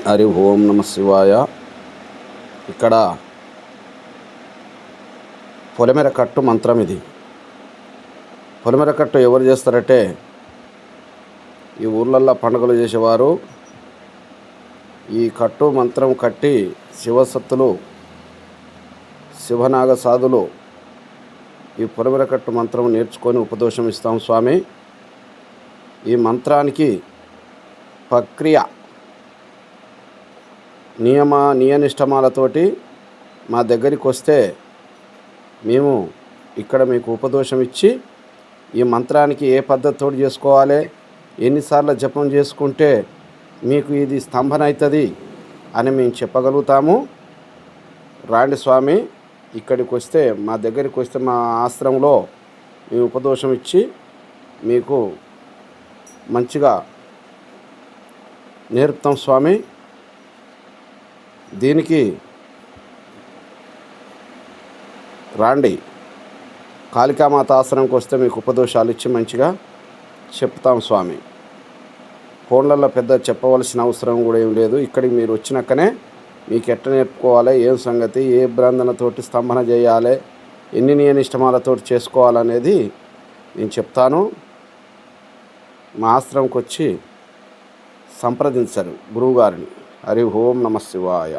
హరి ఓం నమ శివాయ. ఇక్కడ పొలిమేర కట్టు మంత్రం ఇది. పొలిమేర కట్టు ఎవరు చేస్తారంటే ఈ ఊర్లల్లో పండుగలు చేసేవారు ఈ కట్టు మంత్రం కట్టి శివసత్తులు శివనాగ సాధులు ఈ పొలిమేర కట్టు మంత్రం నేర్చుకొని ఉపదేశం ఇస్తాం స్వామి. ఈ మంత్రానికి ప్రక్రియ నియనిష్టమాలతోటి మా దగ్గరికి వస్తే మేము ఇక్కడ మీకు ఉపదేశం ఇచ్చి ఈ మంత్రానికి ఏ పద్ధతితో చేసుకోవాలి, ఎన్నిసార్లు జపం చేసుకుంటే మీకు ఇది స్తంభన అవుతుంది అని మేము చెప్పగలుగుతాము. రాండి స్వామి, ఇక్కడికి వస్తే మా దగ్గరికి వస్తే మా ఆశ్రమంలో మేము ఉపదేశం ఇచ్చి మీకు మంచిగా నేర్పుతాం స్వామి. దీనికి రాండి, కాళికామాత ఆశ్రమంకి వస్తే మీకు ఉపదేశాలు ఇచ్చి మంచిగా చెప్తాం స్వామి. ఫోన్లలో పెద్ద చెప్పవలసిన అవసరం కూడా ఏం లేదు. ఇక్కడికి మీరు వచ్చినాకనే మీకు ఎట్లా నేర్పుకోవాలి, ఏం సంగతి, ఏ బ్రాందనతోటి స్తంభన చేయాలి, ఎన్ని నియనిష్టమాలతోటి చేసుకోవాలనేది నేను చెప్తాను. మా ఆశ్రమంకి వచ్చి సంప్రదించరు గురువుగారిని. హరి ఓం నమ శివాయ.